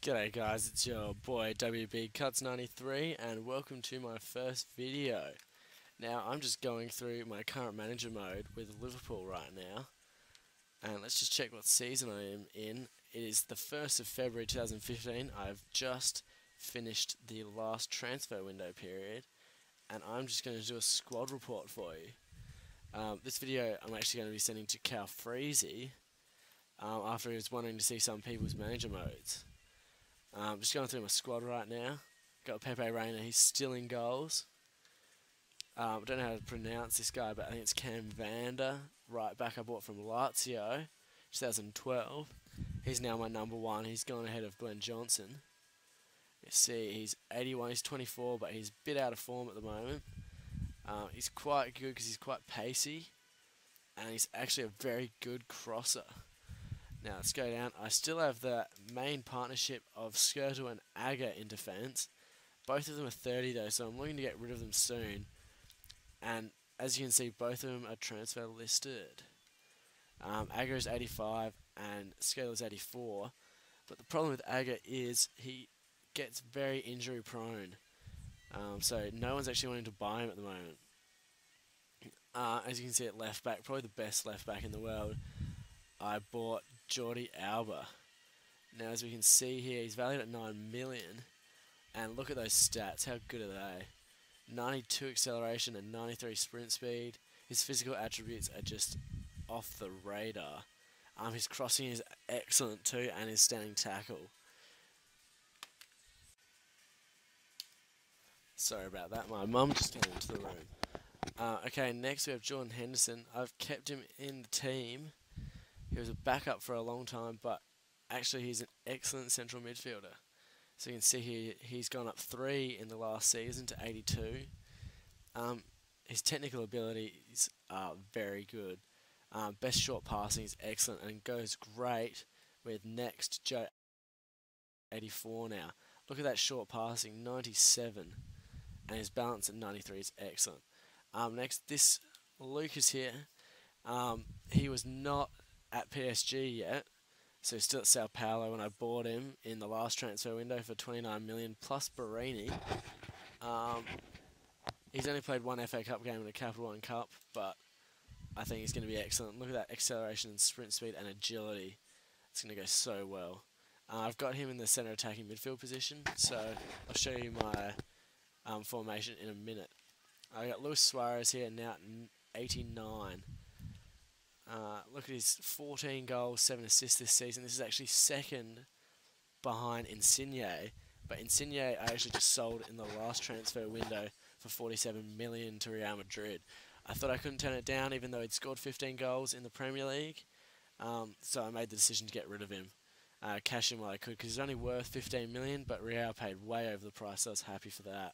G'day guys, it's your boy WB Cuts 93 and welcome to my first video. Now I'm just going through my current manager mode with Liverpool right now, and let's just check what season I am in. It is the 1st of February 2015. I've just finished the last transfer window period and I'm just going to do a squad report for you. This video I'm actually going to be sending to Cal Freezy after he was wanting to see some people's manager modes. Just going through my squad right now. Got Pepe Reina, he's still in goals. I don't know how to pronounce this guy, but I think it's Cam Vander, right back I bought from Lazio, 2012. He's now my number one. He's gone ahead of Glenn Johnson. You see, he's 81, he's 24, but he's a bit out of form at the moment. He's quite good because he's quite pacey, and he's actually a very good crosser. Now let's go down. I still have the main partnership of Skirtle and Aga in defence. Both of them are 30 though, so I'm looking to get rid of them soon. And as you can see, both of them are transfer listed. Aga is 85 and Skirtle is 84. But the problem with Aga is he gets very injury prone. So no one's actually wanting to buy him at the moment. As you can see at left back, probably the best left back in the world, I bought Jordi Alba. Now as we can see here, he's valued at 9 million, and look at those stats, how good are they? 92 acceleration and 93 sprint speed. His physical attributes are just off the radar. His crossing is excellent too, and his standing tackle. Sorry about that, my mum just came into the room. Okay, next we have Jordan Henderson. I've kept him in the team. He was a backup for a long time, but actually he's an excellent central midfielder. So you can see here, he's gone up 3 in the last season to 82. His technical abilities are very good. Best short passing is excellent and goes great with next Joe 84 now. Look at that short passing, 97. And his balance at 93 is excellent. Next, this Lucas here, he was not at PSG yet, so he's still at Sao Paulo when I bought him in the last transfer window for 29 million plus Barini. He's only played one FA Cup game and a Capital One Cup, but I think he's going to be excellent. Look at that acceleration and sprint speed and agility. It's going to go so well. I've got him in the centre attacking midfield position, so I'll show you my formation in a minute. I got Luis Suarez here now at 89. Look at his 14 goals, 7 assists this season. This is actually second behind Insigne, but Insigne I actually just sold in the last transfer window for 47 million to Real Madrid. I thought I couldn't turn it down even though he'd scored 15 goals in the Premier League, so I made the decision to get rid of him. Cash him while I could because he's only worth 15 million, but Real paid way over the price, so I was happy for that.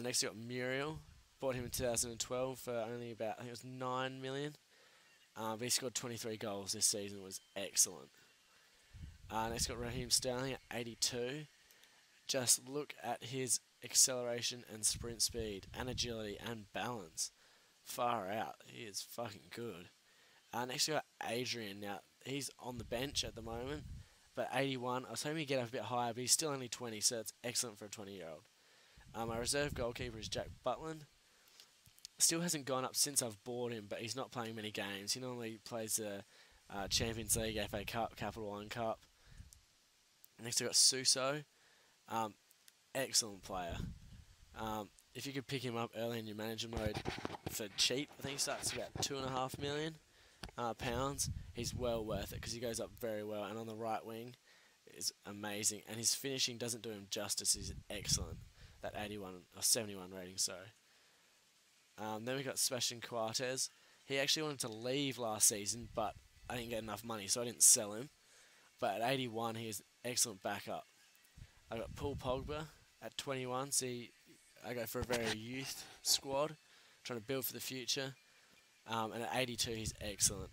Next we got Muriel. Bought him in 2012 for only about, I think it was 9 million. But he scored 23 goals this season, was excellent. Next got Raheem Sterling at 82. Just look at his acceleration and sprint speed and agility and balance. Far out. He is fucking good. Next we got Adrian. Now, he's on the bench at the moment, but 81. I was hoping he'd get up a bit higher, but he's still only 20, so it's excellent for a 20-year-old. My reserve goalkeeper is Jack Butland. Still hasn't gone up since I've bought him, but he's not playing many games. He normally plays the Champions League, FA Cup, Capital One Cup. Next we've got Suso. Excellent player. If you could pick him up early in your manager mode for cheap, I think he starts about £2.5 million pounds. He's well worth it because he goes up very well, and on the right wing is amazing. And his finishing doesn't do him justice. He's excellent. That 81 or 71 rating, sorry. Then we got Sebastian Coates. He actually wanted to leave last season, but I didn't get enough money, so I didn't sell him. But at 81, he is an excellent backup. I got Paul Pogba at 21. See, I go for a very youth squad, trying to build for the future. And at 82, he's excellent.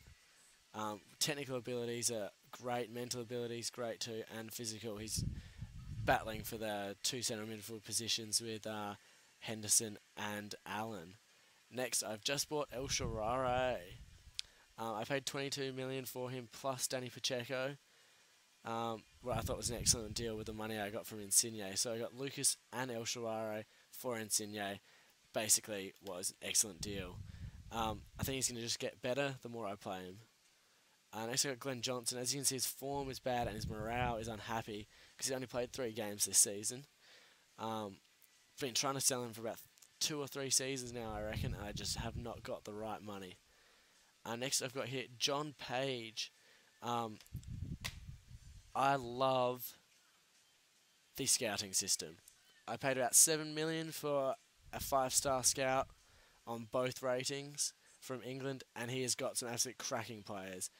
Technical abilities are great, mental abilities great too, and physical. He's battling for the two centre midfield positions with Henderson and Allen. Next, I've just bought El Shaarawy. I paid 22 million for him plus Danny Pacheco. what I thought was an excellent deal with the money I got from Insigne. So I got Lucas and El Shaarawy for Insigne. Basically, was an excellent deal. I think he's going to just get better the more I play him. Next I got Glenn Johnson. As you can see, his form is bad and his morale is unhappy because he only played 3 games this season. Been trying to sell him for about 2 or 3 seasons now, I reckon, and I just have not got the right money. Next I've got here John Page. I love the scouting system. I paid about $7 million for a 5-star scout on both ratings from England, and he has got some absolute cracking players.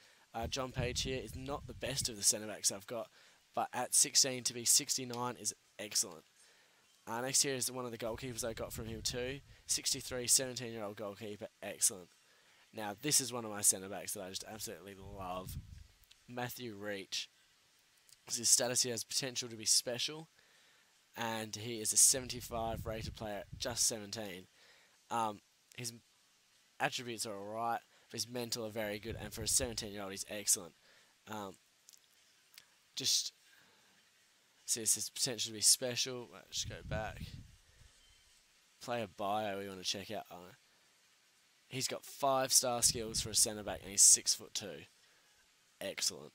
John Page here is not the best of the centre-backs I've got, but at 16 to be 69 is excellent. Next here is one of the goalkeepers I got from him too. 63, 17-year-old goalkeeper, excellent. Now this is one of my centre-backs that I just absolutely love. Matthew Reach. His status here has potential to be special, and he is a 75 rated player at just 17. His attributes are alright, but his mental are very good, and for a 17-year-old he's excellent. Just says his potential to be special. Let's go back. Player bio we want to check out. He's got 5-star skills for a centre back, and he's 6'2". Excellent.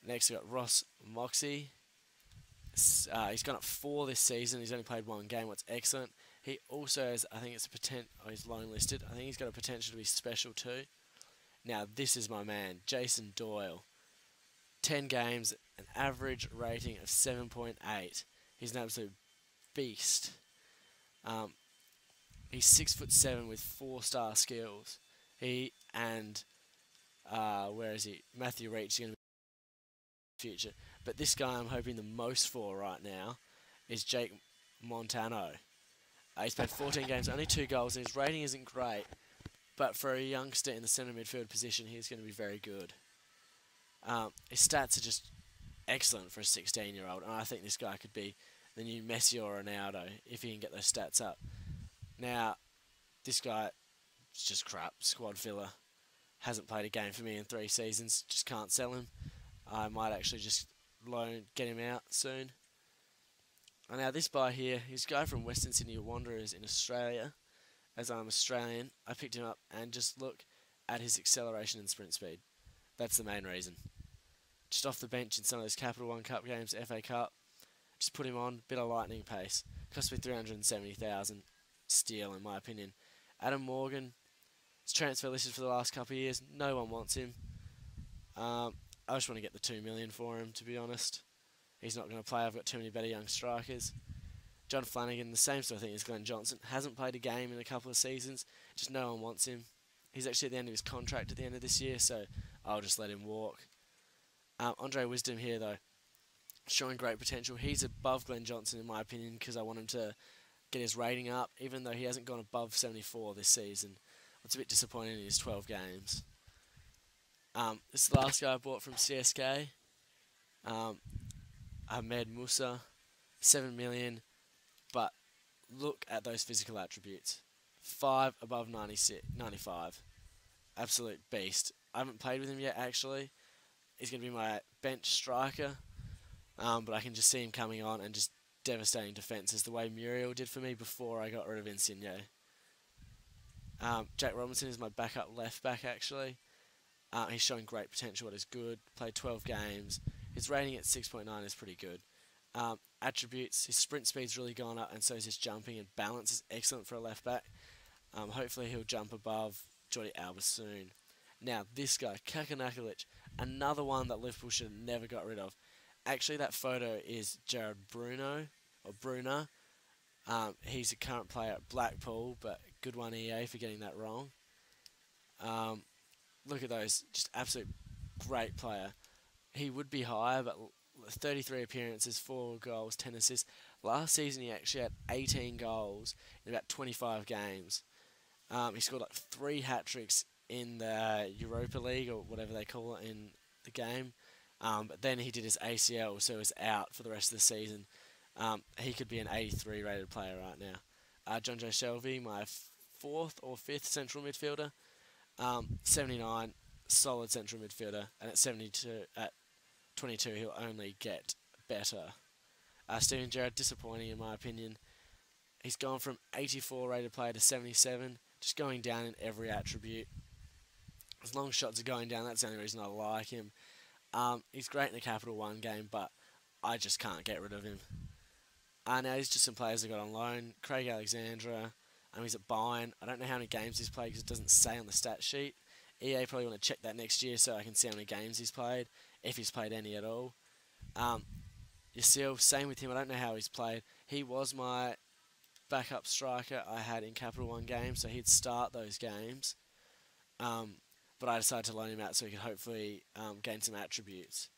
Next we got Ross Moxey. He's gone up 4 this season. He's only played 1 game. What's excellent. He also has, I think it's a potential. Oh, he's loan listed. I think he's got a potential to be special too. Now this is my man, Jason Doyle. 10 games, an average rating of 7.8. He's an absolute beast. He's 6'7" with 4-star skills. He and where is he? Matthew Reach is going to be in the future. But this guy I'm hoping the most for right now is Jake Montano. He's played 14 games, only 2 goals, and his rating isn't great. But for a youngster in the centre midfield position, he's going to be very good. His stats are just excellent for a 16-year-old, and I think this guy could be the new Messi or Ronaldo if he can get those stats up. Now, this guy is just crap, squad filler. Hasn't played a game for me in 3 seasons, just can't sell him. I might actually just get him out soon. And now this guy here, he's a guy from Western Sydney Wanderers in Australia. As I'm Australian, I picked him up and just look at his acceleration and sprint speed. That's the main reason. Just off the bench in some of those Capital One Cup games, FA Cup, just put him on, bit of lightning pace. Cost me 370,000 steal in my opinion. Adam Morgan, he's transfer listed for the last couple of years. No one wants him. I just want to get the 2 million for him, to be honest. He's not going to play. I've got too many better young strikers. John Flanagan, the same sort of thing as Glenn Johnson. Hasn't played a game in a couple of seasons. Just no one wants him. He's actually at the end of his contract at the end of this year, so I'll just let him walk. Andre Wisdom here, though, showing great potential. He's above Glenn Johnson, in my opinion, because I want him to get his rating up, even though he hasn't gone above 74 this season. It's a bit disappointing in his 12 games. This is the last guy I bought from CSK. Ahmed Musa, 7 million, but look at those physical attributes. 5 above 95. Absolute beast. I haven't played with him yet, actually. He's going to be my bench striker, but I can just see him coming on and just devastating defences the way Muriel did for me before I got rid of Insigne. Jack Robinson is my backup left back, actually. He's showing great potential, what is good. Played 12 games. His rating at 6.9 is pretty good. Attributes, his sprint speed's really gone up, and so is his jumping, and balance is excellent for a left back. Hopefully he'll jump above Jordi Alba soon. Now, this guy, Kakanakalic, another one that Liverpool should have never got rid of. Actually, that photo is Jared Bruno, or Bruna. He's a current player at Blackpool, but good one EA for getting that wrong. Look at those, just absolute great player. He would be higher, but 33 appearances, 4 goals, 10 assists. Last season he actually had 18 goals in about 25 games. He scored like 3 hat-tricks in the Europa League, or whatever they call it in the game. But then he did his ACL, so he was out for the rest of the season. He could be an 83 rated player right now. John Joe Shelby, my 4th or 5th central midfielder. 79, solid central midfielder, and at 22 he'll only get better. Steven Gerrard, disappointing in my opinion. He's gone from 84 rated player to 77, just going down in every attribute. As long shots are going down, that's the only reason I like him. He's great in the Capital One game, but I just can't get rid of him. Now he's just some players I got on loan. Craig Alexandra, he's at Bayern. I don't know how many games he's played because it doesn't say on the stat sheet. EA probably want to check that next year so I can see how many games he's played, if he's played any at all. Yasil, same with him. I don't know how he's played. He was my backup striker I had in Capital One games, so he'd start those games. But I decided to loan him out so he could hopefully gain some attributes.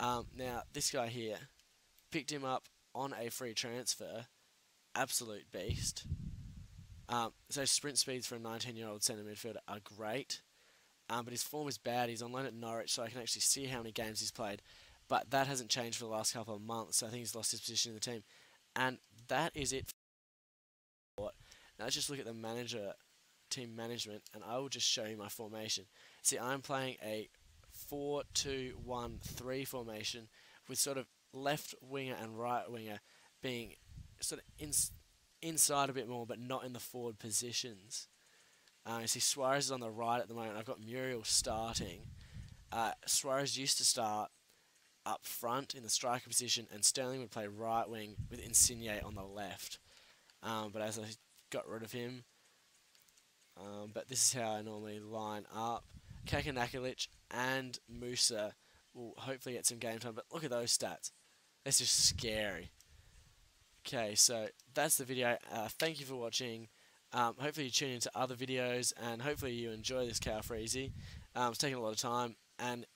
Now, this guy here, picked him up on a free transfer. Absolute beast. So sprint speeds for a 19-year-old centre midfielder are great. But his form is bad. He's on loan at Norwich, so I can actually see how many games he's played. But that hasn't changed for the last couple of months, so I think he's lost his position in the team. And that is it. Now let's just look at the manager team management, and I will just show you my formation. See, I'm playing a 4-2-1-3 formation with sort of left winger and right winger being sort of inside a bit more, but not in the forward positions. You see Suarez is on the right at the moment. I've got Muriel starting. Suarez used to start up front in the striker position, and Sterling would play right wing with Insigne on the left. But as I got rid of him, but this is how I normally line up. Kakanakalic and Musa will hopefully get some game time, but look at those stats. That's just scary. Okay, so that's the video. Thank you for watching. Hopefully you tune into other videos, and hopefully you enjoy this Cow Freezy. It's taking a lot of time, and